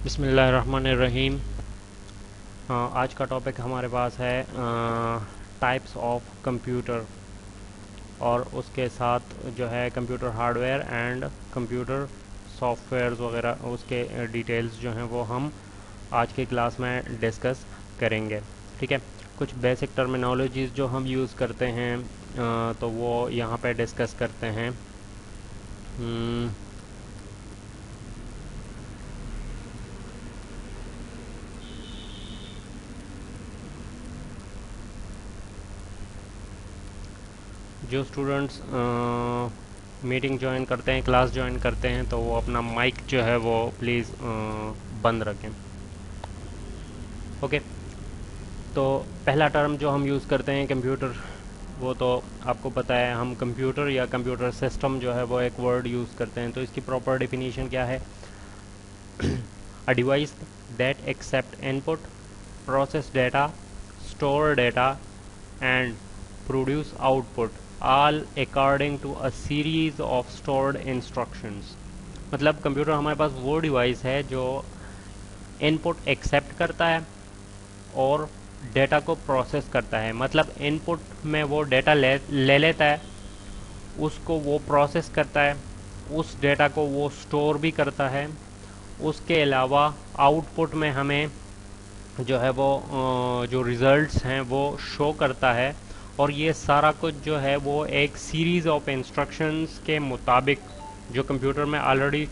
बिस्मिल्लाहिर्रहमानिर्रहीम। आज का टॉपिक हमारे पास है टाइप्स ऑफ कंप्यूटर, और उसके साथ जो है computer hardware and computer softwares वगैरह उसके डिटेल्स जो हैं वो हम आज की क्लास में डिस्कस करेंगे। ठीक है, कुछ बेसिक टर्मिनोलॉजीज़ जो हम यूज़ करते हैं तो वो यहाँ पे डिस्कस करते हैं। जो स्टूडेंट्स मीटिंग ज्वाइन करते हैं, क्लास ज्वाइन करते हैं, तो वो अपना माइक जो है वो प्लीज़ बंद रखें। ओके, तो पहला टर्म जो हम यूज़ करते हैं कंप्यूटर, वो तो आपको पता है। हम कंप्यूटर या कंप्यूटर सिस्टम जो है वो एक वर्ड यूज़ करते हैं, तो इसकी प्रॉपर डेफिनेशन क्या है? A device that accept input, process data, store data and produce output all according to a series of stored instructions। मतलब कंप्यूटर हमारे पास वो डिवाइस है जो इनपुट एक्सेप्ट करता है और डेटा को प्रोसेस करता है। मतलब इनपुट में वो डेटा ले लेता है, उसको वो प्रोसेस करता है, उस डेटा को वो स्टोर भी करता है। उसके अलावा आउटपुट में हमें जो है वो जो रिजल्ट्स हैं वो शो करता है। और ये सारा कुछ जो है वो एक सीरीज़ ऑफ इंस्ट्रक्शंस के मुताबिक जो कंप्यूटर में ऑलरेडी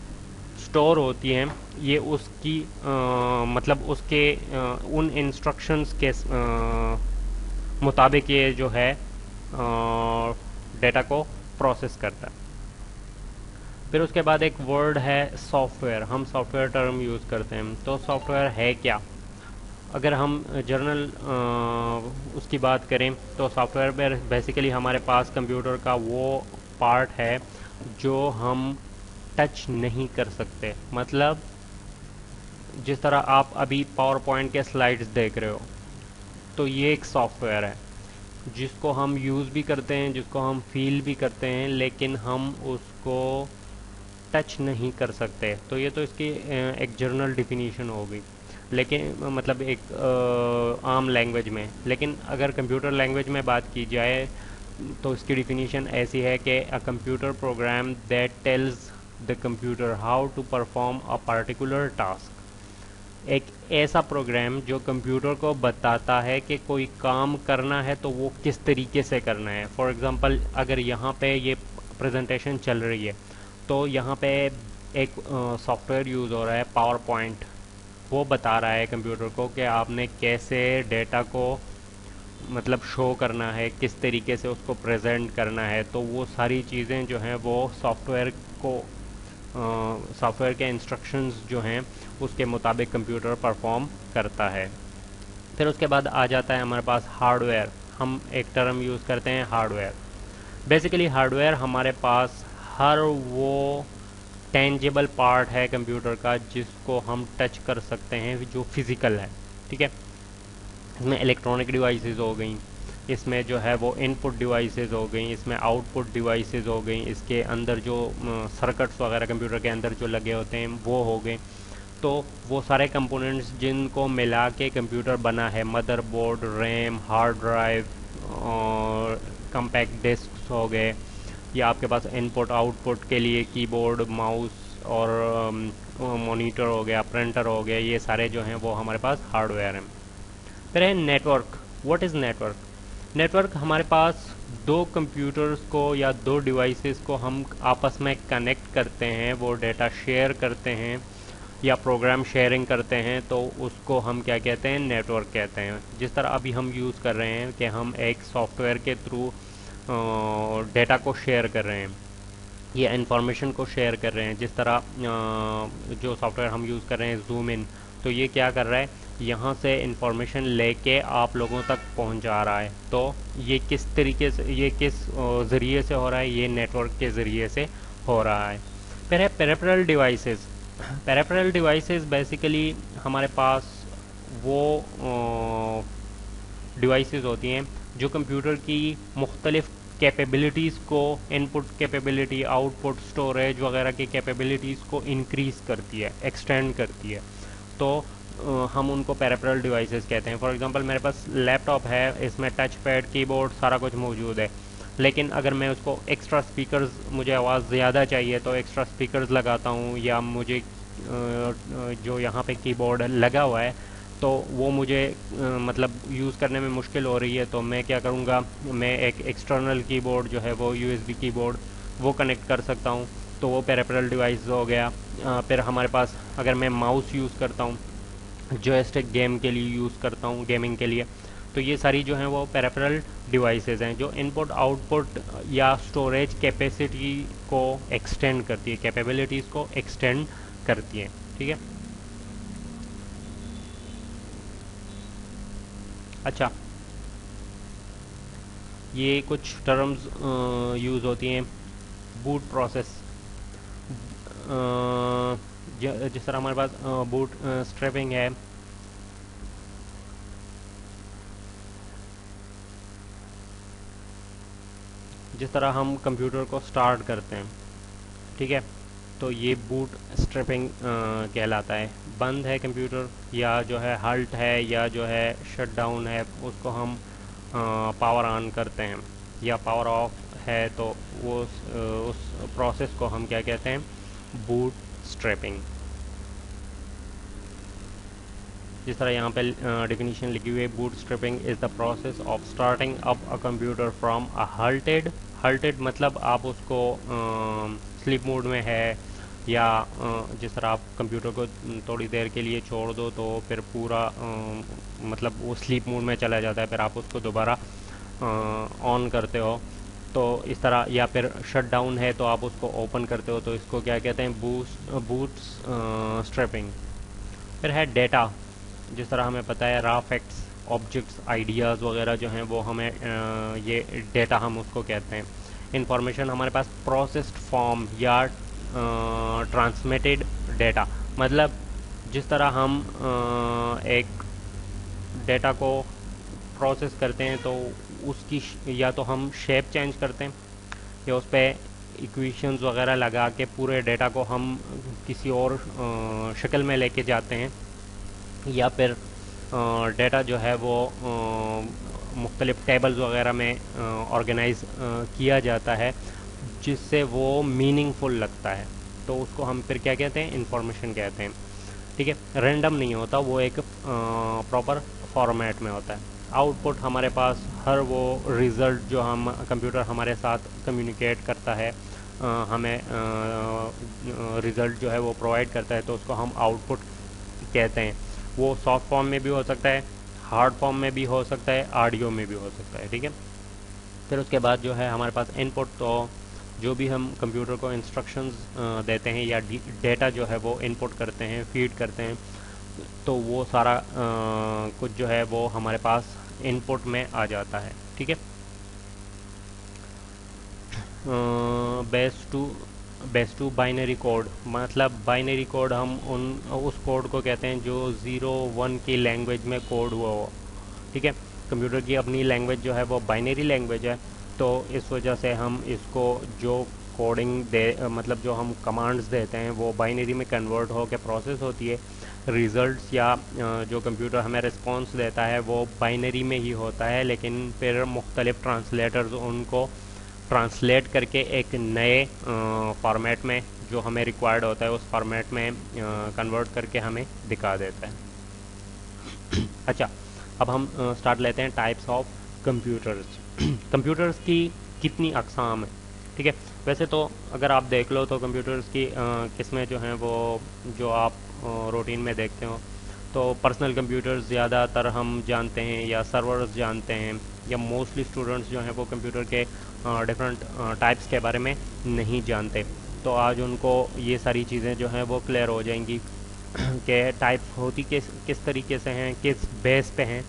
स्टोर होती हैं, ये उसकी मतलब उसके उन इंस्ट्रक्शंस के मुताबिक ये जो है डेटा को प्रोसेस करता है। फिर उसके बाद एक वर्ड है सॉफ्टवेयर। हम सॉफ्टवेयर टर्म यूज़ करते हैं, तो सॉफ्टवेयर है क्या? अगर हम जर्नल उसकी बात करें तो सॉफ्टवेयर बेसिकली हमारे पास कंप्यूटर का वो पार्ट है जो हम टच नहीं कर सकते। मतलब जिस तरह आप अभी पावर पॉइंट के स्लाइड्स देख रहे हो, तो ये एक सॉफ्टवेयर है जिसको हम यूज़ भी करते हैं, जिसको हम फील भी करते हैं, लेकिन हम उसको टच नहीं कर सकते। तो ये तो इसकी एक जर्नल डिफिनीशन हो गई, लेकिन मतलब एक आम लैंग्वेज में। लेकिन अगर कंप्यूटर लैंग्वेज में बात की जाए तो इसकी डिफिनीशन ऐसी है कि a computer program that tells the computer how to perform a particular task. एक ऐसा प्रोग्राम जो कंप्यूटर को बताता है कि कोई काम करना है तो वो किस तरीके से करना है। फॉर एग्ज़ाम्पल, अगर यहाँ पे ये प्रेजेंटेशन चल रही है तो यहाँ पे एक सॉफ्टवेयर यूज़ हो रहा है पावर पॉइंट। वो बता रहा है कंप्यूटर को कि आपने कैसे डेटा को मतलब शो करना है, किस तरीके से उसको प्रेजेंट करना है। तो वो सारी चीज़ें जो हैं वो सॉफ्टवेयर के इंस्ट्रक्शंस जो हैं उसके मुताबिक कंप्यूटर परफॉर्म करता है। फिर उसके बाद आ जाता है हमारे पास हार्डवेयर। हम एक टर्म यूज़ करते हैं हार्डवेयर। बेसिकली हार्डवेयर हमारे पास हर वो टेंजिबल पार्ट है कंप्यूटर का जिसको हम टच कर सकते हैं, जो फिज़िकल है। ठीक है, इसमें इलेक्ट्रॉनिक डिवाइसेस हो गई, इसमें जो है वो इनपुट डिवाइसेस हो गई, इसमें आउटपुट डिवाइसेस हो गई, इसके अंदर जो सर्किट्स वगैरह कंप्यूटर के अंदर जो लगे होते हैं वो हो गए। तो वो सारे कंपोनेंट्स जिनको मिला के कंप्यूटर बना है, मदरबोर्ड, रैम, हार्ड ड्राइव और कम्पैक्ट डिस्क हो गए, या आपके पास इनपुट आउटपुट के लिए कीबोर्ड, माउस और मॉनिटर हो गया, प्रिंटर हो गया, ये सारे जो हैं वो हमारे पास हार्डवेयर हैं। फिर है network. What is network? Network हमारे पास दो कंप्यूटर्स को या दो डिवाइसेस को हम आपस में कनेक्ट करते हैं, वो डेटा शेयर करते हैं या प्रोग्राम शेयरिंग करते हैं, तो उसको हम क्या कहते हैं? नेटवर्क कहते हैं। जिस तरह अभी हम यूज़ कर रहे हैं कि हम एक सॉफ्टवेयर के थ्रू डेटा को शेयर कर रहे हैं या इंफॉर्मेशन को शेयर कर रहे हैं। जिस तरह जो सॉफ्टवेयर हम यूज़ कर रहे हैं जूम इन, तो ये क्या कर रहा है? यहाँ से इंफॉर्मेशन लेके आप लोगों तक पहुँचा रहा है। तो ये किस तरीके से, ये किस ज़रिए से हो रहा है? ये नेटवर्क के ज़रिए से हो रहा है। फिर है peripheral devices. Peripheral devices basically हमारे पास वो डिवाइसेस होती हैं जो कंप्यूटर की मुख्तलिफ कैपेबिलिटीज़ को, इनपुट कैपेबिलिटी, आउटपुट, स्टोरेज वगैरह की कैपेबिलिटीज़ को इंक्रीज़ करती है, एक्सटेंड करती है। तो हम उनको पेरिफेरल डिवाइसेस कहते हैं। फॉर एग्जांपल मेरे पास लैपटॉप है, इसमें टच पैड, कीबोर्ड सारा कुछ मौजूद है, लेकिन अगर मैं उसको एक्स्ट्रा स्पीकर्स, मुझे आवाज़ ज़्यादा चाहिए तो एक्स्ट्रा स्पीकर्स लगाता हूँ, या मुझे जो यहाँ पे कीबोर्ड लगा हुआ है तो वो मुझे मतलब यूज़ करने में मुश्किल हो रही है, तो मैं क्या करूँगा, मैं एक एक्सटर्नल कीबोर्ड जो है वो यूएसबी कीबोर्ड वो कनेक्ट कर सकता हूँ, तो वो पेरिफेरल डिवाइस हो गया। फिर हमारे पास अगर मैं माउस यूज़ करता हूँ, जॉयस्टिक गेम के लिए यूज़ करता हूँ, गेमिंग के लिए, तो ये सारी जो हैं वो पेरिफेरल डिवाइसेस हैं जो इनपुट आउटपुट या स्टोरेज कैपेसिटी को एक्सटेंड करती है, कैपेबिलिटीज़ को एक्सटेंड करती है। ठीक है। अच्छा, ये कुछ टर्म्स यूज़ होती हैं। बूट प्रोसेस, जिस तरह हमारे पास बूट स्ट्रैपिंग है, जिस तरह हम कंप्यूटर को स्टार्ट करते हैं, ठीक है, तो ये बूट स्ट्रैपिंग कहलाता है। बंद है कंप्यूटर, या जो है हल्ट है, या जो है शट डाउन है, उसको हम पावर ऑन करते हैं, या पावर ऑफ है, तो वो उस प्रोसेस को हम क्या कहते हैं, बूट स्ट्रैपिंग। जिस तरह यहाँ पे डिफिनीशन लिखी हुई है, bootstrapping is the process of starting up a computer from a halted मतलब आप उसको स्लीप मोड में है, या जिस तरह आप कंप्यूटर को थोड़ी देर के लिए छोड़ दो तो फिर पूरा मतलब वो स्लीप मोड में चला जाता है, फिर आप उसको दोबारा ऑन करते हो, तो इस तरह। या फिर शट डाउन है तो आप उसको ओपन करते हो, तो इसको क्या कहते हैं, बूट स्ट्रैपिंग। फिर है डेटा, जिस तरह हमें पता है रॉ फैक्ट्स, ऑब्जेक्ट्स, आइडियाज़ वगैरह जो हैं वो हमें ये डेटा हम उसको कहते हैं। इंफॉर्मेशन हमारे पास प्रोसेस्ड फॉर्म या ट्रांसमिटेड डेटा, मतलब जिस तरह हम एक डेटा को प्रोसेस करते हैं तो उसकी या तो हम शेप चेंज करते हैं, या उस पर इक्वेशंस वगैरह लगा के पूरे डेटा को हम किसी और शक्ल में लेके जाते हैं, या फिर डेटा जो है वो मुख्तलिफ टेबल्स वगैरह में ऑर्गेनाइज किया जाता है, जिससे वो मीनिंगफुल लगता है, तो उसको हम फिर क्या कहते हैं, इंफॉर्मेशन कहते हैं। ठीक है, रैंडम नहीं होता, वो एक प्रॉपर फॉर्मेट में होता है। आउटपुट हमारे पास हर वो रिज़ल्ट जो हम कंप्यूटर हमारे साथ कम्युनिकेट करता है, हमें रिज़ल्ट जो है वो प्रोवाइड करता है, तो उसको हम आउटपुट कहते हैं। वो सॉफ्ट फॉर्म में भी हो सकता है, हार्ड फॉर्म में भी हो सकता है, ऑडियो में भी हो सकता है। ठीक है। फिर उसके बाद जो है हमारे पास इनपुट, तो जो भी हम कंप्यूटर को इंस्ट्रक्शंस देते हैं या डेटा जो है वो इनपुट करते हैं, फीड करते हैं, तो वो सारा कुछ जो है वो हमारे पास इनपुट में आ जाता है। ठीक है। बेस टू बाइनरी कोड, मतलब बाइनरी कोड हम उस कोड को कहते हैं जो 0 1 की लैंग्वेज में कोड हुआ हो। ठीक है। कंप्यूटर की अपनी लैंग्वेज जो है वो बाइनरी लैंग्वेज है, तो इस वजह से हम इसको जो कोडिंग मतलब जो हम कमांड्स देते हैं वो बाइनरी में कन्वर्ट हो के प्रोसेस होती है। रिजल्ट्स या जो कंप्यूटर हमें रिस्पॉन्स देता है वो बाइनरी में ही होता है, लेकिन फिर मुख्तलिफ ट्रांसलेटर्स उनको ट्रांसलेट करके एक नए फॉर्मेट में जो हमें रिक्वायर्ड होता है उस फॉर्मेट में कन्वर्ट करके हमें दिखा देता है। अच्छा, अब हम स्टार्ट लेते हैं टाइप्स ऑफ कंप्यूटर्स। कंप्यूटर्स की कितनी अक़साम है। ठीक है। वैसे तो अगर आप देख लो तो कंप्यूटर्स की किस्में जो हैं वो जो आप रूटीन में देखते हो, तो पर्सनल कंप्यूटर्स ज़्यादातर हम जानते हैं, या सर्वर्स जानते हैं, या मोस्टली स्टूडेंट्स जो हैं वो कंप्यूटर के डिफरेंट टाइप्स के बारे में नहीं जानते। तो आज उनको ये सारी चीज़ें जो हैं वो क्लियर हो जाएंगी कि टाइप होती किस तरीके से हैं, किस बेस पे हैं,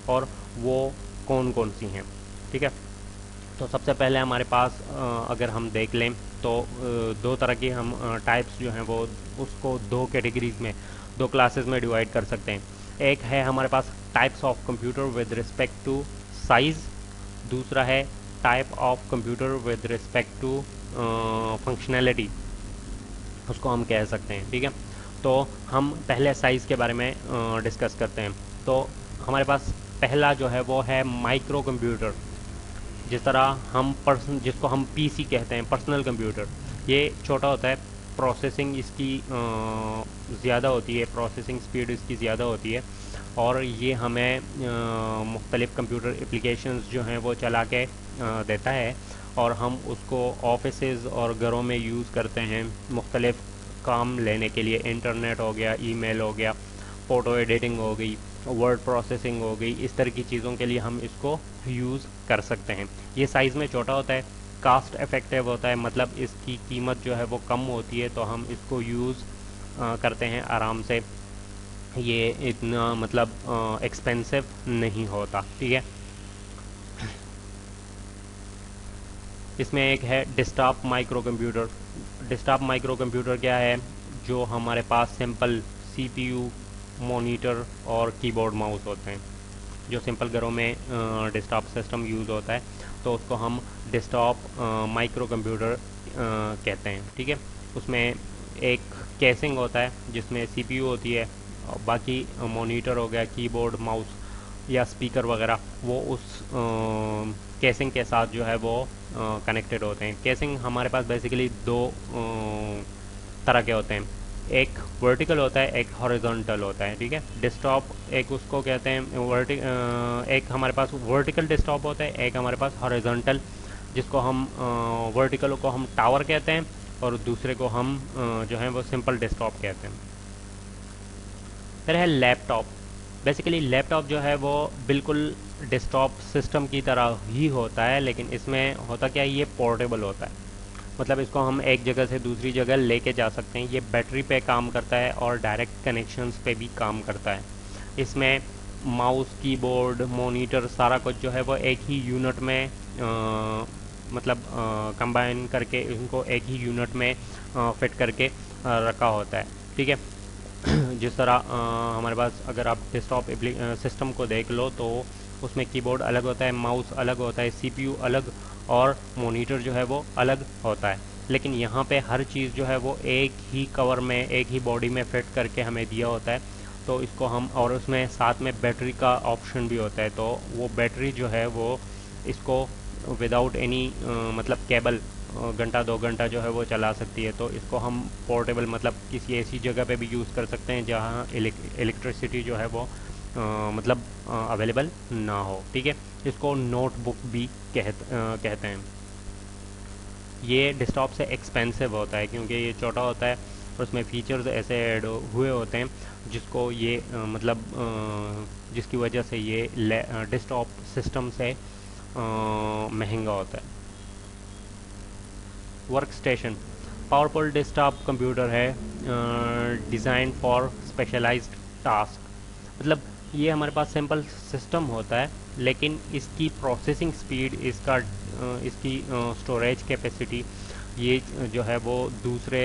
और वो कौन कौन सी हैं। ठीक है। तो सबसे पहले हमारे पास अगर हम देख लें तो दो तरह की हम टाइप्स जो हैं वो उसको दो कैटेगरीज में, दो क्लासेस में डिवाइड कर सकते हैं। एक है हमारे पास types of computer with respect to size, दूसरा है type of computer with respect to functionality, उसको हम कह सकते हैं। ठीक है। तो हम पहले साइज़ के बारे में डिस्कस करते हैं। तो हमारे पास पहला जो है वो है माइक्रो कंप्यूटर। जिस तरह हम जिसको हम पीसी कहते हैं, पर्सनल कंप्यूटर, ये छोटा होता है, प्रोसेसिंग इसकी ज़्यादा होती है, प्रोसेसिंग स्पीड इसकी ज़्यादा होती है, और ये हमें मुख्तलिफ़ कंप्यूटर एप्लीकेशंस जो हैं वो चला के देता है, और हम उसको ऑफिसेज़ और घरों में यूज़ करते हैं मुख्तलिफ़ काम लेने के लिए। इंटरनेट हो गया, ईमेल हो गया, फ़ोटो एडिटिंग हो गई, वर्ड प्रोसेसिंग हो गई, इस तरह की चीज़ों के लिए हम इसको यूज़ कर सकते हैं। ये साइज़ में छोटा होता है, कास्ट इफ़ेक्टिव होता है, मतलब इसकी कीमत जो है वो कम होती है, तो हम इसको यूज़ करते हैं आराम से। ये इतना मतलब एक्सपेंसिव नहीं होता, ठीक है। इसमें एक है desktop micro computer. Desktop micro computer क्या है? जो हमारे पास सिंपल सीपीयू, मॉनिटर और कीबोर्ड माउस होते हैं, जो सिंपल घरों में डेस्कटॉप सिस्टम यूज़ होता है, तो उसको हम डेस्कटॉप माइक्रो कंप्यूटर कहते हैं, ठीक है। उसमें एक केसिंग होता है जिसमें सीपीयू होती है, और बाकी मॉनिटर हो गया, कीबोर्ड, माउस या स्पीकर वगैरह, वो उस केसिंग के साथ जो है वो कनेक्टेड होते हैं। केसिंग हमारे पास बेसिकली दो तरह के होते हैं, एक वर्टिकल होता है, एक हॉरिजॉन्टल होता है, ठीक है। डेस्कटॉप एक उसको कहते हैं एक हमारे पास वर्टिकल डेस्कटॉप होता है, एक हमारे पास हॉरिजॉन्टल, जिसको हम वर्टिकल को हम टावर कहते हैं, और दूसरे को हम जो है वो सिंपल डेस्कटॉप कहते हैं। फिर है लैपटॉप। बेसिकली लैपटॉप जो है वो बिल्कुल डेस्कटॉप सिस्टम की तरह ही होता है, लेकिन इसमें होता क्या है, ये पोर्टेबल होता है, मतलब इसको हम एक जगह से दूसरी जगह लेके जा सकते हैं। ये बैटरी पे काम करता है और डायरेक्ट कनेक्शंस पे भी काम करता है। इसमें माउस, कीबोर्ड, मॉनिटर, सारा कुछ जो है वो एक ही यूनिट में मतलब कंबाइन करके इनको एक ही यूनिट में फिट करके रखा होता है, ठीक है। जिस तरह हमारे पास अगर आप डेस्कटॉप सिस्टम को देख लो, तो उसमें कीबोर्ड अलग होता है, माउस अलग होता है, सीपीयू अलग, और मॉनिटर जो है वो अलग होता है। लेकिन यहाँ पे हर चीज़ जो है वो एक ही कवर में, एक ही बॉडी में फिट करके हमें दिया होता है। तो इसको हम, और उसमें साथ में बैटरी का ऑप्शन भी होता है, तो वो बैटरी जो है वो इसको विदाउट एनी मतलब केबल घंटा 2 घंटा जो है वो चला सकती है। तो इसको हम पोर्टेबल, मतलब किसी ऐसी जगह पे भी यूज़ कर सकते हैं जहाँ इलेक्ट्रिसिटी जो है वो मतलब अवेलेबल ना हो, ठीक है। इसको नोटबुक भी कहते हैं। ये डेस्कटॉप से एक्सपेंसिव होता है क्योंकि ये छोटा होता है, और उसमें फीचर्स ऐसे ऐड हुए होते हैं जिसको ये मतलब जिसकी वजह से ये डेस्कटॉप सिस्टम से महंगा होता है। Work station powerful desktop computer है, डिज़ाइन फॉर स्पेशलाइज्ड टास्क। मतलब ये हमारे पास सिंपल सिस्टम होता है, लेकिन इसकी प्रोसेसिंग स्पीड, इसकी स्टोरेज कैपेसिटी, ये जो है वो दूसरे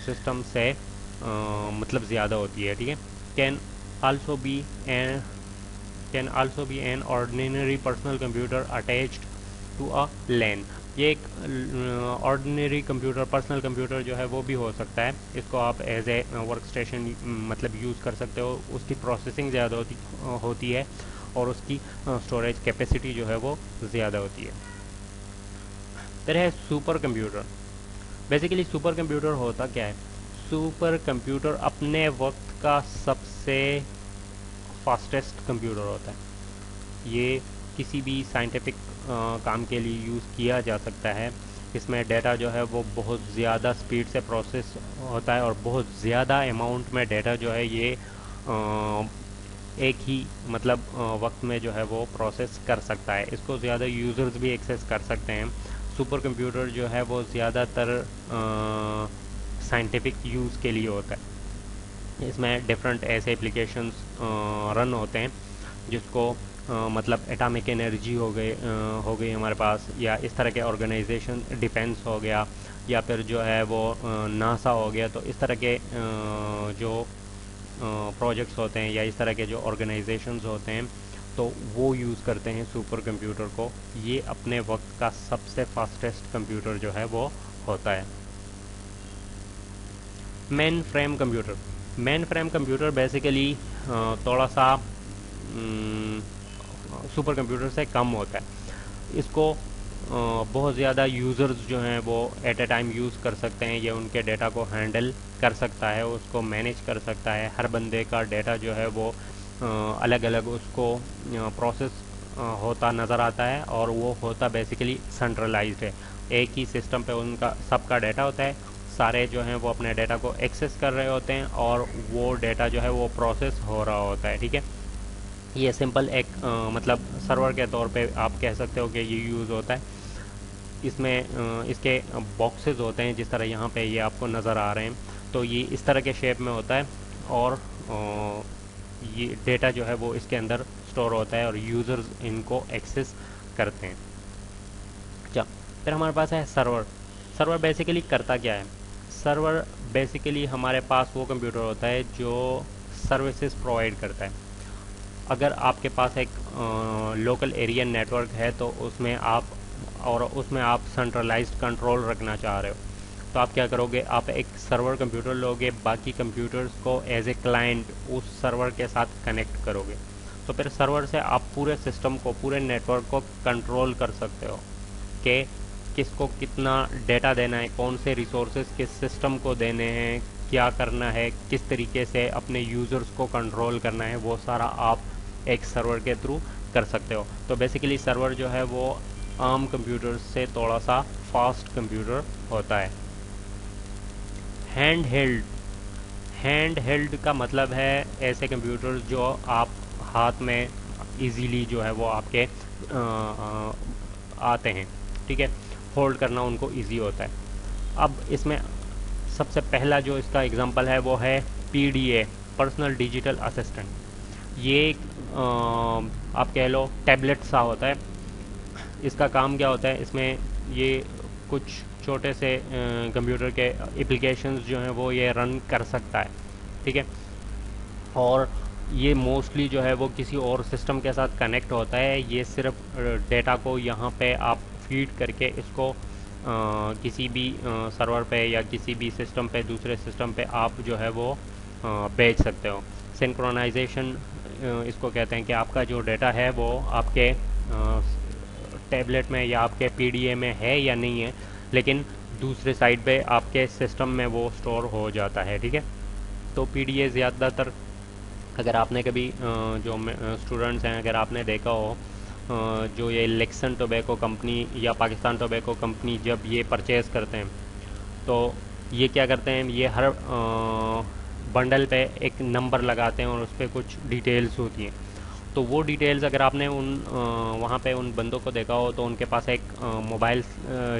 सिस्टम से मतलब ज़्यादा होती है, ठीक है। Can also be an can also be an ordinary personal computer attached to a LAN. ये एक ऑर्डिनरी कंप्यूटर, पर्सनल कंप्यूटर जो है वो भी हो सकता है। इसको आप एज ए वर्क स्टेशन मतलब यूज़ कर सकते हो। उसकी प्रोसेसिंग ज़्यादा होती है, और उसकी स्टोरेज कैपेसिटी जो है वो ज़्यादा होती है। फिर है super computer. Basically super computer होता क्या है? सुपर कंप्यूटर अपने वक्त का सबसे फास्टेस्ट कंप्यूटर होता है। ये किसी भी साइंटिफिक काम के लिए यूज़ किया जा सकता है। इसमें डेटा जो है वो बहुत ज़्यादा स्पीड से प्रोसेस होता है, और बहुत ज़्यादा अमाउंट में डेटा जो है ये एक ही मतलब वक्त में जो है वो प्रोसेस कर सकता है। इसको ज़्यादा यूज़र्स भी एक्सेस कर सकते हैं। सुपर कंप्यूटर जो है वो ज़्यादातर साइंटिफिक यूज़ के लिए होता है। इसमें डिफरेंट ऐसे एप्लीकेशंस रन होते हैं जिसको मतलब एटॉमिक एनर्जी हो गई हमारे पास, या इस तरह के ऑर्गेनाइजेशन, डिफेंस हो गया, या फिर जो है वो नासा हो गया। तो इस तरह के जो प्रोजेक्ट्स होते हैं, या इस तरह के जो ऑर्गेनाइजेशंस होते हैं, तो वो यूज़ करते हैं सुपर कंप्यूटर को। ये अपने वक्त का सबसे फास्टेस्ट कंप्यूटर जो है वो होता है। Main frame computer. Main frame computer basically थोड़ा सा सुपर कंप्यूटर से कम होता है। इसको बहुत ज़्यादा यूज़र्स जो हैं वो एट ए टाइम यूज़ कर सकते हैं। ये उनके डेटा को हैंडल कर सकता है, उसको मैनेज कर सकता है। हर बंदे का डेटा जो है वो अलग अलग उसको प्रोसेस होता नज़र आता है, और वो होता बेसिकली सेंट्रलाइज्ड है। एक ही सिस्टम पे उनका सबका डेटा होता है, सारे जो हैं वो अपने डेटा को एक्सेस कर रहे होते हैं, और वो डेटा जो है वो प्रोसेस हो रहा होता है। ठीक है, ये सिंपल एक मतलब सर्वर के तौर पे आप कह सकते हो कि ये यूज़ होता है। इसमें इसके बॉक्सेस होते हैं, जिस तरह यहाँ पे ये आपको नज़र आ रहे हैं, तो ये इस तरह के शेप में होता है, और ये डेटा जो है वो इसके अंदर स्टोर होता है और यूज़र्स इनको एक्सेस करते हैं। अच्छा, फिर हमारे पास है सर्वर। सर्वर बेसिकली करता क्या है? सर्वर बेसिकली हमारे पास वो कंप्यूटर होता है जो सर्विसेज प्रोवाइड करता है। अगर आपके पास एक लोकल एरिया नेटवर्क है तो उसमें आप सेंट्रलाइज्ड कंट्रोल रखना चाह रहे हो, तो आप क्या करोगे? आप एक सर्वर कंप्यूटर लोगे, बाकी कंप्यूटर्स को एज ए क्लाइंट उस सर्वर के साथ कनेक्ट करोगे। तो फिर सर्वर से आप पूरे सिस्टम को, पूरे नेटवर्क को कंट्रोल कर सकते हो कि किसको कितना डेटा देना है, कौन से रिसोर्सेज किस सिस्टम को देने हैं, क्या करना है, किस तरीके से अपने यूज़र्स को कंट्रोल करना है, वो सारा आप एक सर्वर के थ्रू कर सकते हो। तो बेसिकली सर्वर जो है वो आम कंप्यूटर से थोड़ा सा फास्ट कंप्यूटर होता है। हैंड हेल्ड का मतलब है ऐसे कंप्यूटर्स जो आप हाथ में इजीली जो है वो आपके आते हैं। ठीक है, होल्ड करना उनको इजी होता है। अब इसमें सबसे पहला जो इसका एग्जांपल है वो है PDA, पर्सनल डिजिटल असिस्टेंट। ये एक आप कह लो टैबलेट सा होता है। इसका काम क्या होता है? इसमें ये कुछ छोटे से कंप्यूटर के एप्लीकेशंस जो हैं वो ये रन कर सकता है। ठीक है, और ये मोस्टली जो है वो किसी और सिस्टम के साथ कनेक्ट होता है। ये सिर्फ डेटा को यहाँ पे आप फीड करके इसको किसी भी सर्वर पे या किसी भी सिस्टम पे, दूसरे सिस्टम पे आप जो है वो भेज सकते हो। सिंक्रोनाइजेशन इसको कहते हैं कि आपका जो डेटा है वो आपके टैबलेट में या आपके PDA में है या नहीं है, लेकिन दूसरे साइड पे आपके सिस्टम में वो स्टोर हो जाता है। ठीक है, तो PDA ज़्यादातर अगर आपने कभी जो स्टूडेंट्स हैं, अगर आपने देखा हो जो ये लेक्सन टोबैको कंपनी या पाकिस्तान टोबैको कंपनी जब ये परचेज़ करते हैं तो ये क्या करते हैं, ये हर बंडल पे एक नंबर लगाते हैं और उस पर कुछ डिटेल्स होती हैं। तो वो डिटेल्स अगर आपने वहाँ पे उन बंदों को देखा हो तो उनके पास एक मोबाइल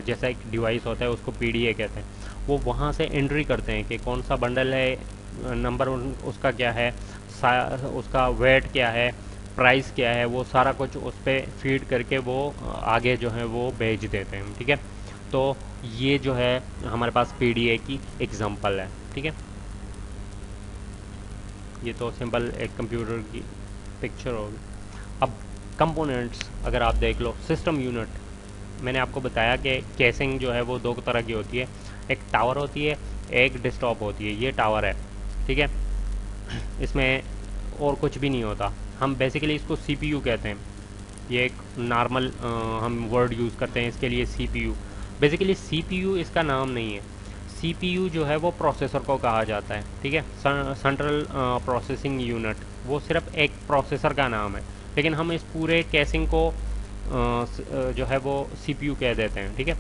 जैसा एक डिवाइस होता है, उसको PDA कहते हैं। वो वहाँ से एंट्री करते हैं कि कौन सा बंडल है, नंबर उसका क्या है, उसका वेट क्या है, प्राइस क्या है, वो सारा कुछ उस पर फीड करके वो आगे जो है वो भेज देते हैं। ठीक है, तो ये जो है हमारे पास PDA की एग्जांपल है। ठीक है, ये तो सिंपल एक कंप्यूटर की पिक्चर होगी। अब कंपोनेंट्स अगर आप देख लो, सिस्टम यूनिट, मैंने आपको बताया कि केसिंग जो है वो दो तरह की होती है, एक टावर होती है, एक डेस्कटॉप होती है। ये टावर है। ठीक है, इसमें और कुछ भी नहीं होता। हम बेसिकली इसको CPU कहते हैं। ये एक नॉर्मल हम वर्ड यूज़ करते हैं इसके लिए, CPU। बेसिकली CPU इसका नाम नहीं है। CPU जो है वो प्रोसेसर को कहा जाता है। ठीक है, सेंट्रल प्रोसेसिंग यूनिट, वो सिर्फ एक प्रोसेसर का नाम है, लेकिन हम इस पूरे केसिंग को जो है वो CPU कह देते हैं। ठीक है,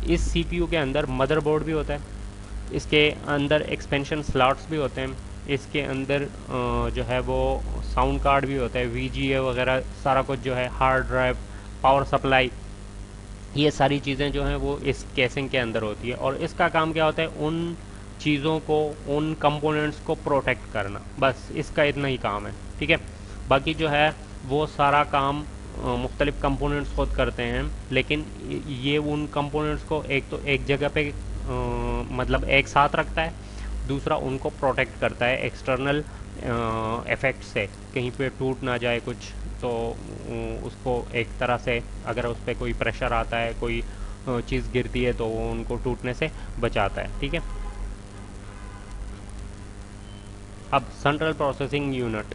इस CPU के अंदर मदरबोर्ड भी होता है, इसके अंदर एक्सपेंशन स्लॉट्स भी होते हैं, इसके अंदर जो है वो साउंड कार्ड भी होता है, VGA वगैरह सारा कुछ जो है, हार्ड ड्राइव, पावर सप्लाई, ये सारी चीज़ें जो हैं वो इस केसिंग के अंदर होती है। और इसका काम क्या होता है? उन चीज़ों को, उन कंपोनेंट्स को प्रोटेक्ट करना, बस इसका इतना ही काम है। ठीक है, बाकी जो है वो सारा काम मुख्तलिफ कंपोनेंट्स खुद करते हैं, लेकिन ये उन कंपोनेंट्स को एक तो एक जगह पे मतलब एक साथ रखता है, दूसरा उनको प्रोटेक्ट करता है एक्सटर्नल इफेक्ट से, कहीं पे टूट ना जाए कुछ, तो उसको एक तरह से अगर उस पर कोई प्रेशर आता है, कोई चीज़ गिरती है तो वो उनको टूटने से बचाता है। ठीक है, अब सेंट्रल प्रोसेसिंग यूनिट,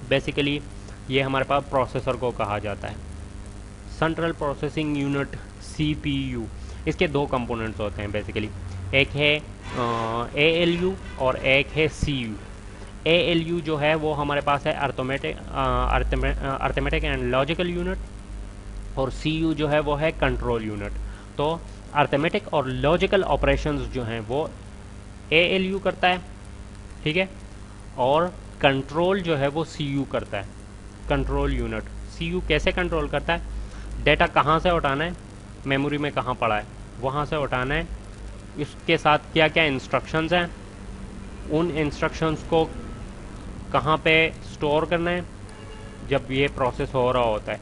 बेसिकली ये हमारे पास प्रोसेसर को कहा जाता है। सेंट्रल प्रोसेसिंग यूनिट CPU, इसके दो कंपोनेंट्स होते हैं बेसिकली, एक है ALU और एक है CU। ALU जो है वो हमारे पास है अर्थमेटिक एंड लॉजिकल यूनिट, और CU जो है वो है कंट्रोल यूनिट। तो अर्थमेटिक और लॉजिकल ऑपरेशंस जो हैं वो ALU करता है, ठीक है, और कंट्रोल जो है वो CU करता है, कंट्रोल यूनिट। CU कैसे कंट्रोल करता है? डेटा कहाँ से उठाना है, मेमोरी में कहाँ पड़ा है वहाँ से उठाना है, इसके साथ क्या क्या इंस्ट्रक्शंस हैं, उन इंस्ट्रक्शंस को कहाँ पे स्टोर करना है जब ये प्रोसेस हो रहा होता है,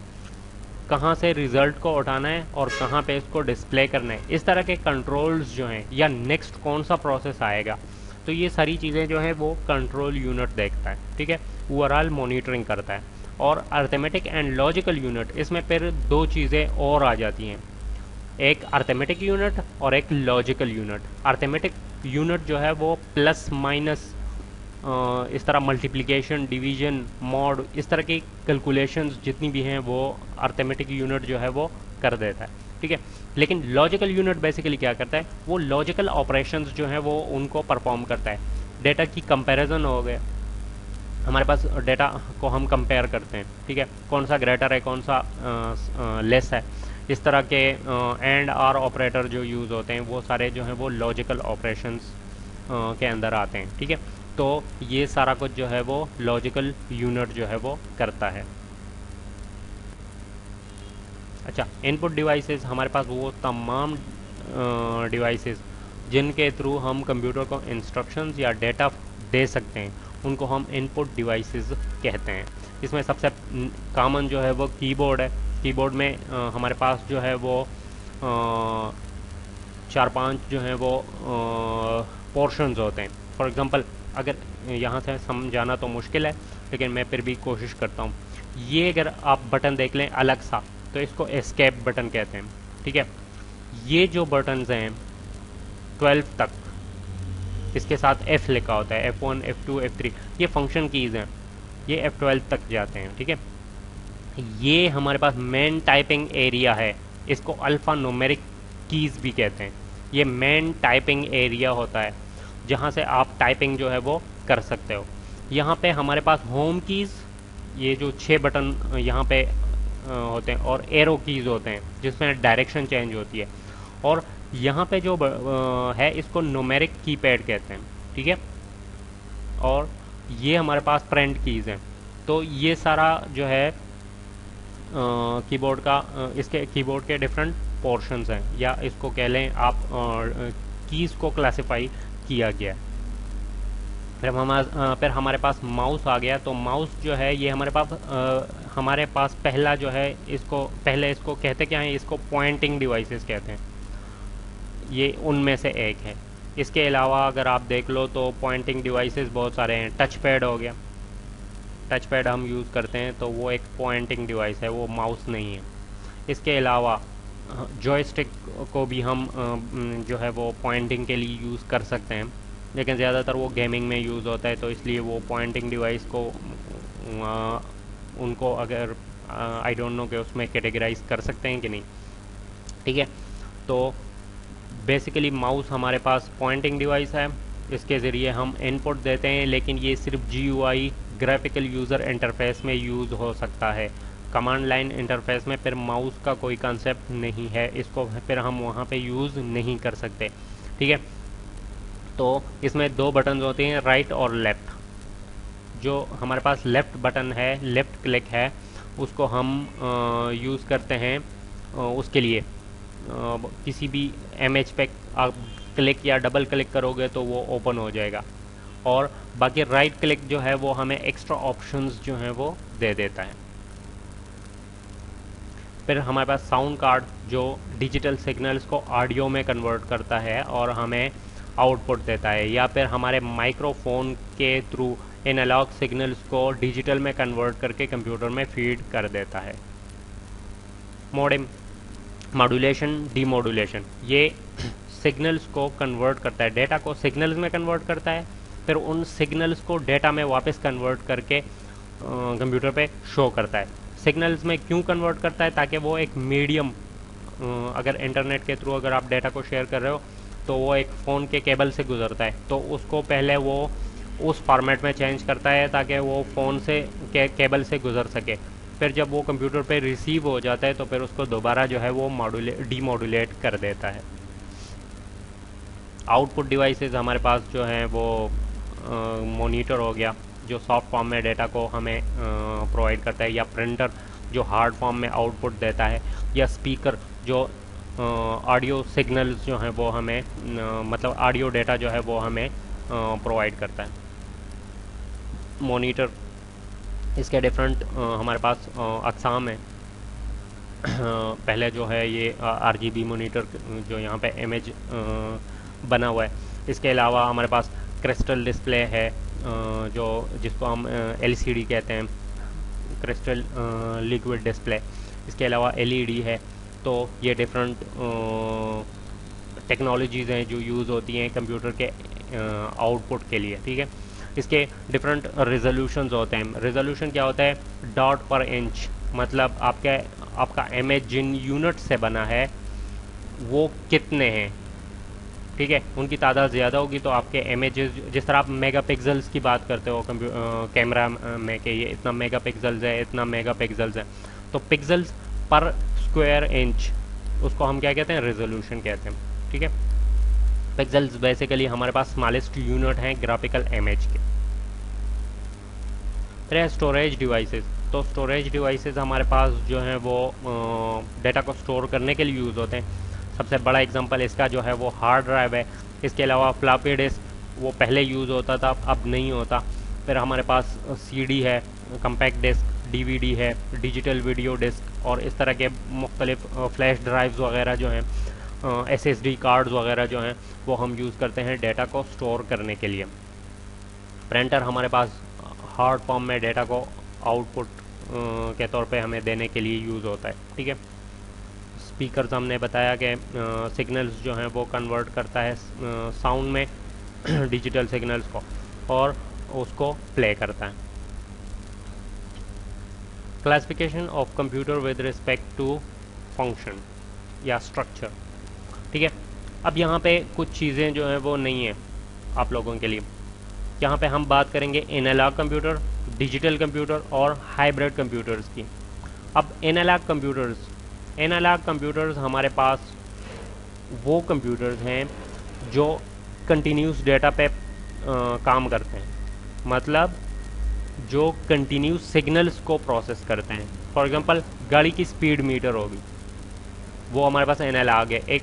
कहाँ से रिजल्ट को उठाना है और कहाँ पे इसको डिस्प्ले करना है, इस तरह के कंट्रोल्स जो हैं, या नेक्स्ट कौन सा प्रोसेस आएगा, तो ये सारी चीज़ें जो हैं वो कंट्रोल यूनिट देखता है, ठीक है, ओवरऑल मॉनिटरिंग करता है। और अर्थमेटिक एंड लॉजिकल यूनिट, इसमें फिर दो चीज़ें और आ जाती हैं, एक अर्थमेटिक यूनिट और एक लॉजिकल यूनिट। अर्थमेटिक यूनिट जो है वो प्लस माइनस इस तरह मल्टीप्लिकेशन, डिवीजन, मॉड, इस तरह की कैलकुलेशंस जितनी भी हैं वो अर्थमेटिक यूनिट जो है वो कर देता है, ठीक है। लेकिन लॉजिकल यूनिट बेसिकली क्या करता है, वो लॉजिकल ऑपरेशंस जो हैं वो उनको परफॉर्म करता है। डेटा की कंपैरिजन हो गया, हमारे पास डेटा को हम कंपेयर करते हैं, ठीक है, कौन सा ग्रेटर है कौन सा लेस है, इस तरह के एंड आर ऑपरेटर जो यूज़ होते हैं वो सारे जो हैं वो लॉजिकल ऑपरेशंस के अंदर आते हैं, ठीक है। तो ये सारा कुछ जो है वो लॉजिकल यूनिट जो है वो करता है। अच्छा, इनपुट डिवाइसेस, हमारे पास वो तमाम डिवाइसेस जिनके थ्रू हम कंप्यूटर को इंस्ट्रक्शंस या डेटा दे सकते हैं उनको हम इनपुट डिवाइसेस कहते हैं। इसमें सबसे कॉमन जो है वो कीबोर्ड है। कीबोर्ड में हमारे पास जो है वो 4-5 जो है वो पोर्शंस होते हैं। फॉर एग्जांपल, अगर यहाँ से समझाना तो मुश्किल है लेकिन मैं फिर भी कोशिश करता हूँ। ये अगर आप बटन देख लें अलग सा तो इसको एस्केप बटन कहते हैं, ठीक है। ये जो बटन्स हैं 12 तक, इसके साथ F लिखा होता है, F1, F2, F3, ये फंक्शन कीज़ हैं, ये F12 तक जाते हैं, ठीक है। ये हमारे पास मेन टाइपिंग एरिया है, इसको अल्फ़ा न्यूमेरिक कीज़ भी कहते हैं। ये मेन टाइपिंग एरिया होता है जहाँ से आप टाइपिंग जो है वो कर सकते हो। यहाँ पे हमारे पास होम कीज़, ये जो 6 बटन यहाँ पे होते हैं, और एरो कीज़ होते हैं जिसमें डायरेक्शन चेंज होती है, और यहाँ पे जो है इसको न्यूमेरिक कीपैड कहते हैं, ठीक है। और ये हमारे पास प्रिंट कीज़ हैं। तो ये सारा जो है कीबोर्ड का इसके कीबोर्ड के डिफरेंट पोर्शंस हैं, या इसको कह लें आप कीज़ को क्लासिफाई किया गया। फिर हमारे पास माउस आ गया। तो माउस जो है ये हमारे पास पहला जो है, इसको कहते क्या हैं, इसको पॉइंटिंग डिवाइसेस कहते हैं, ये उनमें से एक है। इसके अलावा अगर आप देख लो तो पॉइंटिंग डिवाइसेस बहुत सारे हैं। टच पैड हो गया, टच पैड हम यूज़ करते हैं तो वो एक पॉइंटिंग डिवाइस है, वो माउस नहीं है। इसके अलावा जॉयस्टिक को भी हम जो है वो पॉइंटिंग के लिए यूज़ कर सकते हैं, लेकिन ज़्यादातर वो गेमिंग में यूज़ होता है, तो इसलिए वो पॉइंटिंग डिवाइस को उनको अगर आई डोंट नो कि उसमें कैटेगराइज कर सकते हैं कि नहीं, ठीक है। तो बेसिकली माउस हमारे पास पॉइंटिंग डिवाइस है, इसके ज़रिए हम इनपुट देते हैं, लेकिन ये सिर्फ GUI ग्राफिकल यूज़र इंटरफेस में यूज़ हो सकता है। कमांड लाइन इंटरफेस में फिर माउस का कोई कंसेप्ट नहीं है, इसको फिर हम वहाँ पे यूज़ नहीं कर सकते, ठीक है। तो इसमें 2 बटन होते हैं, राइट और लेफ़्ट। जो हमारे पास लेफ़्ट बटन है, लेफ़्ट क्लिक है, उसको हम यूज़ करते हैं उसके लिए किसी भी इमेज पे आप क्लिक या डबल क्लिक करोगे तो वो ओपन हो जाएगा, और बाकी राइट क्लिक जो है वो हमें एक्स्ट्रा ऑप्शंस जो हैं वो दे देता है। फिर हमारे पास साउंड कार्ड जो डिजिटल सिग्नल्स को ऑडियो में कन्वर्ट करता है और हमें आउटपुट देता है, या फिर हमारे माइक्रोफोन के थ्रू एनालॉग सिग्नल्स को डिजिटल में कन्वर्ट करके कंप्यूटर में फीड कर देता है। मॉडेम, मॉड्यूलेशन, डीमॉड्यूलेशन, ये सिग्नल्स को कन्वर्ट करता है, डेटा को सिग्नल्स में कन्वर्ट करता है फिर उन सिग्नल्स को डेटा में वापस कन्वर्ट करके कंप्यूटर पे शो करता है। सिग्नल्स में क्यों कन्वर्ट करता है? ताकि वो एक मीडियम, अगर इंटरनेट के थ्रू अगर आप डेटा को शेयर कर रहे हो तो वो एक फ़ोन के केबल से गुजरता है, तो उसको पहले वो उस फॉर्मेट में चेंज करता है ताकि वो फ़ोन से केबल से गुजर सके। फिर जब वो कंप्यूटर पे रिसीव हो जाता है तो फिर उसको दोबारा जो है वो डीमॉड्यूलेट कर देता है। आउटपुट डिवाइसेस हमारे पास जो हैं वो मॉनिटर हो गया जो सॉफ्ट फॉर्म में डेटा को हमें प्रोवाइड करता है, या प्रिंटर जो हार्ड फॉर्म में आउटपुट देता है, या स्पीकर जो ऑडियो सिग्नल्स जो हैं वो हमें मतलब ऑडियो डेटा जो है वो हमें प्रोवाइड करता है। मॉनिटर, इसके डिफरेंट हमारे पास अक़साम है। पहले जो है ये RGB मॉनिटर जो यहाँ पे इमेज बना हुआ है। इसके अलावा हमारे पास क्रिस्टल डिस्प्ले है जो जिसको हम LCD कहते हैं, क्रिस्टल लिक्विड डिस्प्ले। इसके अलावा LED है। तो ये डिफरेंट टेक्नोलॉजीज़ हैं जो यूज़ होती हैं कंप्यूटर के आउटपुट के लिए, ठीक है। इसके डिफरेंट रेजोल्यूशंस होते हैं। रेजोल्यूशन क्या होता है? डॉट पर इंच, मतलब आपका इमेज जिन यूनिट से बना है वो कितने हैं, ठीक है। उनकी तादाद ज़्यादा होगी तो आपके इमेजेस, जिस तरह आप मेगापिक्सल्स की बात करते हो कैमरा में कि ये इतना मेगापिक्सल्स है, इतना मेगापिक्सल्स है, तो पिक्सल्स पर स्क्वायर इंच उसको हम क्या कहते हैं? रेजोल्यूशन कहते हैं, ठीक है। पिक्सल्स बेसिकली हमारे पास स्मॉलेस्ट यूनिट हैं ग्राफिकल इमेज के। फिर स्टोरेज डिवाइसेस। तो स्टोरेज डिवाइसेस हमारे पास जो हैं वो डेटा को स्टोर करने के लिए यूज़ होते हैं। सबसे बड़ा एग्जांपल इसका जो है वो हार्ड ड्राइव है। इसके अलावा फ्लॉपी डिस्क, वो पहले यूज़ होता था, अब नहीं होता। फिर हमारे पास CD है, कम्पैक्ट डिस्क, DVD है, डिजिटल वीडियो डिस्क, और इस तरह के मुख्तलिफ फ्लैश ड्राइव्स वगैरह जो हैं, SSD कार्ड्स वगैरह जो हैं वो हम यूज़ करते हैं डेटा को स्टोर करने के लिए। प्रिंटर हमारे पास हार्ड फॉर्म में डेटा को आउटपुट के तौर पे हमें देने के लिए यूज़ होता है, ठीक है। स्पीकर्स हमने बताया कि सिग्नल्स जो हैं वो कन्वर्ट करता है साउंड में डिजिटल सिग्नल्स को, और उसको प्ले करता है। Classification of computer with respect to function या स्ट्रक्चर, ठीक है। अब यहाँ पे कुछ चीज़ें जो हैं वो नहीं है आप लोगों के लिए। यहाँ पे हम बात करेंगे एनालॉग कंप्यूटर, डिजिटल कंप्यूटर और हाइब्रिड कंप्यूटर्स की। अब एनालॉग कंप्यूटर्स हमारे पास वो कंप्यूटर्स हैं जो कंटिन्यूस डेटा पे काम करते हैं, मतलब जो कंटिन्यूस सिग्नल्स को प्रोसेस करते हैं। फॉर एग्जांपल गाड़ी की स्पीड मीटर होगी, वो हमारे पास एनालॉग है। एक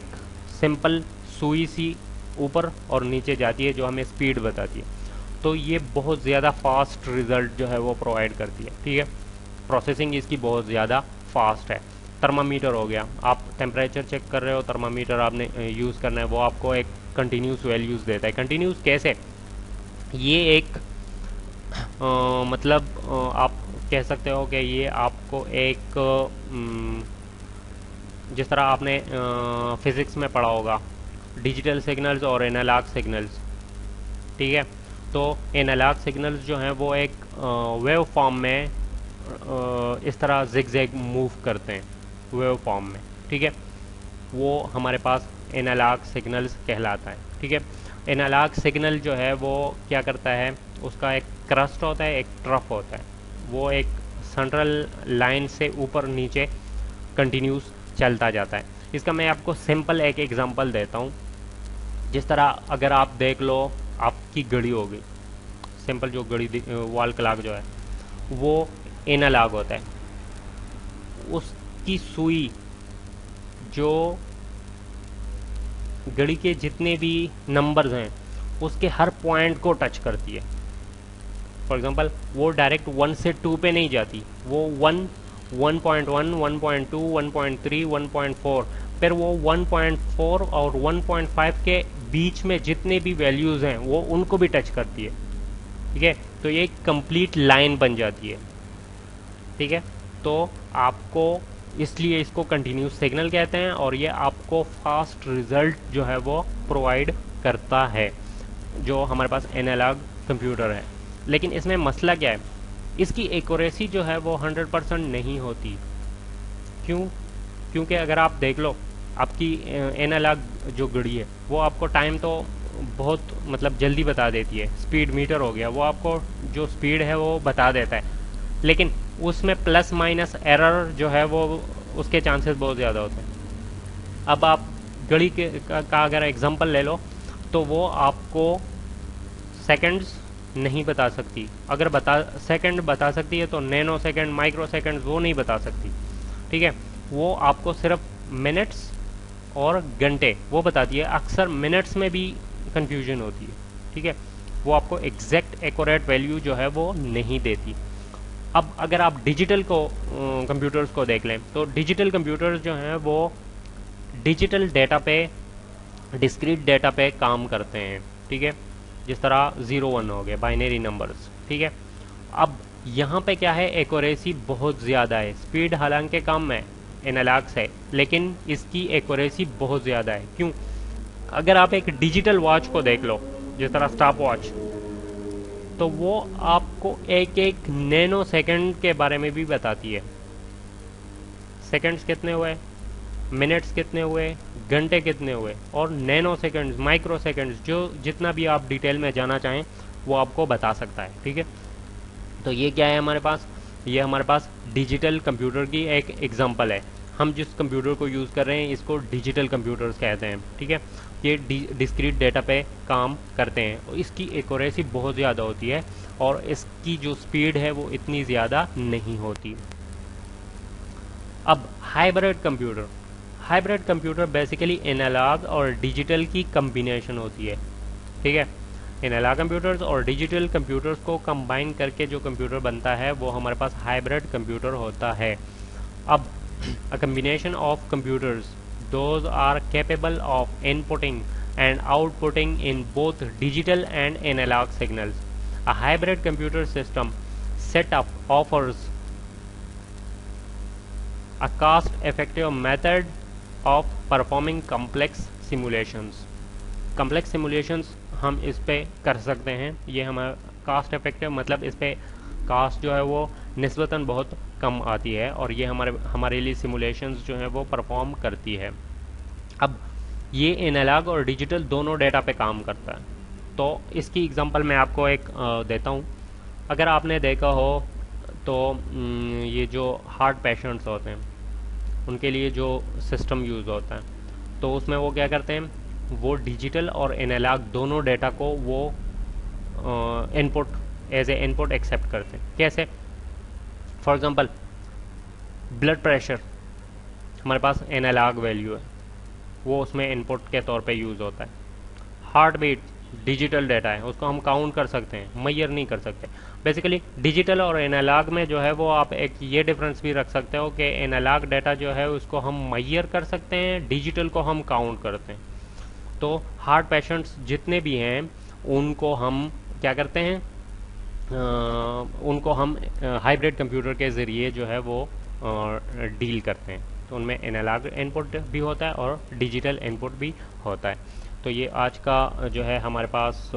सिंपल सुई सी ऊपर और नीचे जाती है जो हमें स्पीड बताती है। तो ये बहुत ज़्यादा फास्ट रिज़ल्ट जो है वो प्रोवाइड करती है, ठीक है। प्रोसेसिंग इसकी बहुत ज़्यादा फास्ट है। थर्मामीटर हो गया, आप टेम्परेचर चेक कर रहे हो, थर्मामीटर आपने यूज़ करना है, वो आपको एक कंटिन्यूस वैल्यूज़ देता है। कंटिन्यूस कैसे? ये एक मतलब आप कह सकते हो कि ये आपको एक जिस तरह आपने फिज़िक्स में पढ़ा होगा डिजिटल सिग्नल्स और एनालॉग सिग्नल्स, ठीक है। तो एनालॉग सिग्नल्स जो हैं वो एक वेव फॉर्म में इस तरह जिग-जैग मूव करते हैं वेव फॉर्म में, ठीक है। वो हमारे पास एनालॉग सिग्नल्स कहलाता है, ठीक है। एनालॉग सिग्नल जो है वो क्या करता है, उसका एक क्रस्ट होता है, एक ट्रफ होता है, वो एक सेंट्रल लाइन से ऊपर नीचे कंटिन्यूस चलता जाता है। इसका मैं आपको सिंपल एक एग्जांपल देता हूँ। जिस तरह अगर आप देख लो आपकी घड़ी हो गई, सिंपल जो घड़ी वॉल क्लॉक जो है वो एनालॉग होता है। उसकी सुई जो घड़ी के जितने भी नंबर्स हैं उसके हर पॉइंट को टच करती है। फॉर एग्जांपल वो डायरेक्ट 1 से 2 पे नहीं जाती, वो 1, 1.1, 1.2, 1.3, 1.4, फिर वो 1.4 और 1.5 के बीच में जितने भी वैल्यूज़ हैं वो उनको भी टच करती है, ठीक है। तो ये कंप्लीट लाइन बन जाती है, ठीक है। तो आपको इसलिए इसको कंटिन्यूस सिग्नल कहते हैं और ये आपको फास्ट रिजल्ट जो है वो प्रोवाइड करता है। जो हमारे पास एनालॉग कंप्यूटर है। लेकिन इसमें मसला क्या है, इसकी एक्यूरेसी जो है वो 100% नहीं होती। क्यों? क्योंकि अगर आप देख लो, आपकी एनालॉग जो घड़ी है वो आपको टाइम तो बहुत मतलब जल्दी बता देती है, स्पीड मीटर हो गया, वो आपको जो स्पीड है वो बता देता है, लेकिन उसमें प्लस माइनस एरर जो है वो उसके चांसेस बहुत ज़्यादा होते हैं। अब आप घड़ी का अगर एग्जांपल ले लो तो वो आपको सेकंड्स नहीं बता सकती। अगर सेकंड बता सकती है तो नैनो सेकंड, माइक्रो सेकंड वो नहीं बता सकती, ठीक है। वो आपको सिर्फ मिनट्स और घंटे वो बताती है। अक्सर मिनट्स में भी कंफ्यूजन होती है, ठीक है। वो आपको एग्जैक्ट एक्यूरेट वैल्यू जो है वो नहीं देती। अब अगर आप डिजिटल कंप्यूटर्स को देख लें तो डिजिटल कंप्यूटर्स जो हैं वो डिजिटल डेटा पे, डिस्क्रीट डेटा पे काम करते हैं, ठीक है। जिस तरह 0-1 हो गए बाइनरी नंबर्स, ठीक है। अब यहाँ पे क्या है, एक्यूरेसी बहुत ज़्यादा है, स्पीड हालांकि कम है एनालॉग से, लेकिन इसकी एक्यूरेसी बहुत ज़्यादा है। क्यों? अगर आप एक डिजिटल वॉच को देख लो, जिस तरह स्टॉप वॉच, तो वो आपको एक एक नैनो सेकंड के बारे में भी बताती है। सेकंड्स कितने हुए, मिनट्स कितने हुए, घंटे कितने हुए, और नैनो सेकंड्स, माइक्रो सेकंड्स, जो जितना भी आप डिटेल में जाना चाहें वो आपको बता सकता है, ठीक है। तो ये क्या है हमारे पास, ये हमारे पास डिजिटल कंप्यूटर की एक एग्जांपल है। हम जिस कंप्यूटर को यूज़ कर रहे हैं इसको डिजिटल कंप्यूटर्स कहते हैं, ठीक है। ये डिस्क्रीट डेटा पे काम करते हैं और इसकी एक्यूरेसी बहुत ज़्यादा होती है और इसकी जो स्पीड है वो इतनी ज़्यादा नहीं होती। अब हाइब्रिड कंप्यूटर बेसिकली एनालॉग और डिजिटल की कम्बिनेशन होती है, ठीक है। एनालॉग कंप्यूटर्स और डिजिटल कंप्यूटर्स को कंबाइन करके जो कंप्यूटर बनता है वो हमारे पास हाइब्रिड कंप्यूटर होता है। अब a combination of computers, those are capable of inputting and outputting in both digital and analog signals. A hybrid computer system setup offers a cost-effective method of performing complex simulations. Complex simulations हम इस पे कर सकते हैं। ये हमारा cast effective मतलब इस पे कास्ट जो है वो निस्बतन बहुत कम आती है और ये हमारे लिए सिमुलेशंस जो है वो परफॉर्म करती है। अब ये एनालॉग और डिजिटल दोनों डेटा पे काम करता है। तो इसकी एग्जांपल मैं आपको एक देता हूँ। अगर आपने देखा हो तो ये जो हार्ट पेशेंट्स होते हैं उनके लिए जो सिस्टम यूज़ होता है तो उसमें वो क्या करते हैं, वो डिजिटल और एनालॉग दोनों डेटा को वो input as a input accept करते हैं। कैसे? फॉर एग्जांपल ब्लड प्रेशर हमारे पास एनालॉग वैल्यू है, वो उसमें इनपुट के तौर पे यूज़ होता है। हार्ट बीट डिजिटल डेटा है, उसको हम काउंट कर सकते हैं, मैयर नहीं कर सकते। बेसिकली डिजिटल और एनालॉग में जो है वो आप एक ये डिफरेंस भी रख सकते हो कि एनालॉग डेटा जो है उसको हम मैयर कर सकते हैं, डिजिटल को हम काउंट करते हैं। तो हार्ट पेशेंट्स जितने भी हैं उनको हम क्या करते हैं, उनको हम हाइब्रिड कंप्यूटर के ज़रिए जो है वो डील करते हैं। तो उनमें एनालॉग इनपुट भी होता है और डिजिटल इनपुट भी होता है। तो ये आज का जो है हमारे पास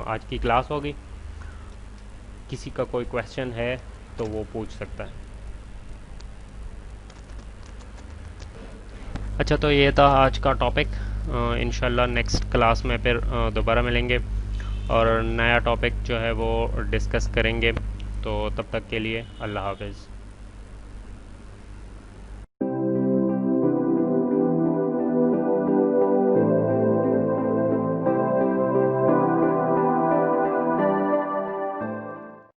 आज की क्लास होगी। किसी का कोई क्वेश्चन है तो वो पूछ सकता है। अच्छा, तो ये था आज का टॉपिक। इंशाल्लाह नेक्स्ट क्लास में फिर दोबारा मिलेंगे और नया टॉपिक जो है वो डिस्कस करेंगे। तो तब तक के लिए अल्लाह हाफ़िज़।